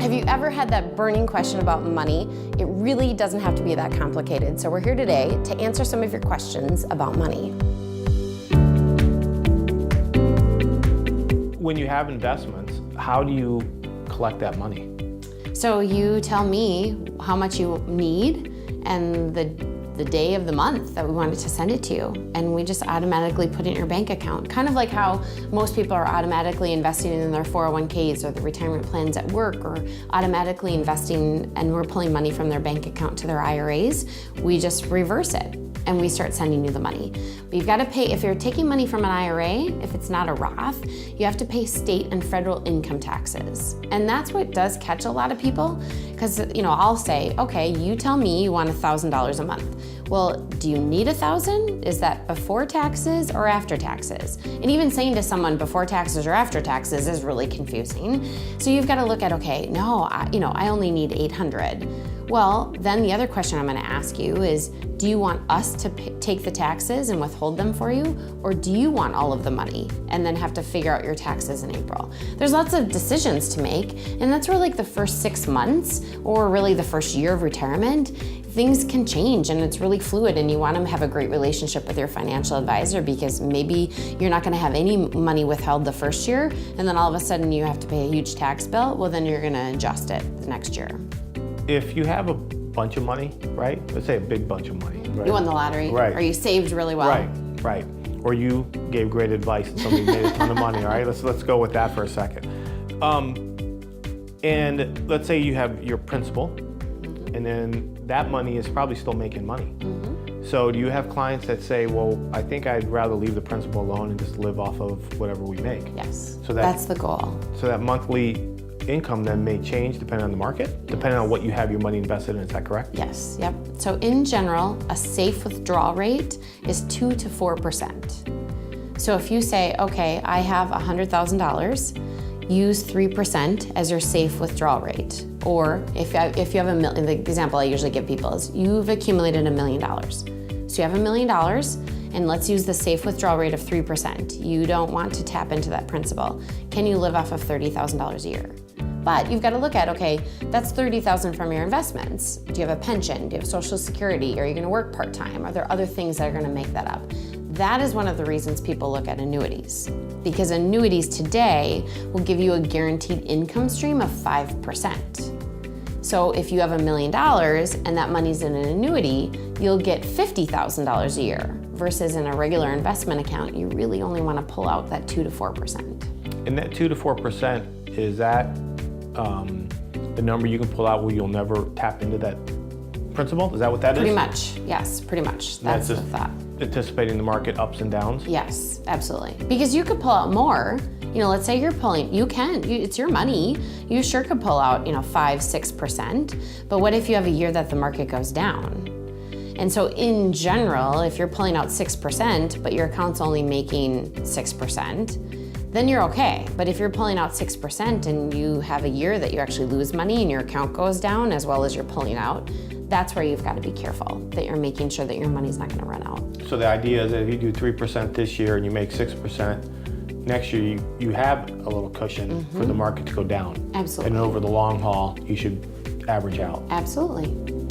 Have you ever had that burning question about money? It really doesn't have to be that complicated. So we're here today to answer some of your questions about money. When you have investments, how do you collect that money? So you tell me how much you need and the day of the month that we wanted to send it to you. And we just automatically put it in your bank account. Kind of like how most people are automatically investing in their 401ks or the retirement plans at work, or automatically investing and we're pulling money from their bank account to their IRAs. We just reverse it and we start sending you the money. But you've got to pay, if you're taking money from an IRA, if it's not a Roth, you have to pay state and federal income taxes. And that's what does catch a lot of people, because I'll say, okay, you tell me you want $1,000 a month. Well, do you need $1,000? Is that before taxes or after taxes? And even saying to someone before taxes or after taxes is really confusing. So you've got to look at, okay, no, I only need 800. Well, then the other question I'm going to ask you is, do you want us to take the taxes and withhold them for you? Or do you want all of the money and then have to figure out your taxes in April? There's lots of decisions to make, and that's where like the first 6 months or really the first year of retirement, things can change and it's really fluid, and you want to have a great relationship with your financial advisor, because maybe you're not going to have any money withheld the first year and then all of a sudden you have to pay a huge tax bill. Well, then you're going to adjust it the next year. If you have a bunch of money, right? Let's say a big bunch of money. Right? You won the lottery, right? Or you saved really well. Right. Or you gave great advice and somebody made a ton of money. All right, let's go with that for a second. And let's say you have your principal, and then that money is probably still making money. So do you have clients that say, well, I think I'd rather leave the principal alone and just live off of whatever we make? Yes, so that's the goal. So that monthly income then may change depending on the market, depending on what you have your money invested in, is that correct? Yes, yep. So in general, a safe withdrawal rate is 2 to 4%. So if you say, okay, I have $100,000, use 3% as your safe withdrawal rate. Or if you have $1 million, the example I usually give people is you've accumulated $1 million. So you have $1 million, and let's use the safe withdrawal rate of 3%. You don't want to tap into that principal. Can you live off of $30,000 a year? But you've got to look at, okay, that's $30,000 from your investments. Do you have a pension? Do you have Social Security? Are you going to work part-time? Are there other things that are going to make that up? That is one of the reasons people look at annuities, because annuities today will give you a guaranteed income stream of 5%. So if you have $1 million and that money's in an annuity, you'll get $50,000 a year, versus in a regular investment account, you really only want to pull out that 2 to 4%. And that 2 to 4%, is that the number you can pull out where you'll never tap into that principal? Is that what that is? Pretty much, yes, pretty much. That's the thought. Anticipating the market ups and downs? Yes, absolutely. Because you could pull out more. Let's say you're pulling, it's your money. You sure could pull out, 5, 6%. But what if you have a year that the market goes down? And so in general, if you're pulling out 6%, but your account's only making 6%, then you're okay. But if you're pulling out 6% and you have a year that you actually lose money and your account goes down as well as you're pulling out, that's where you've got to be careful, that you're making sure that your money's not going to run out. So the idea is that if you do 3% this year and you make 6%, next year you have a little cushion for the market to go down. Absolutely. And over the long haul, you should average out. Absolutely.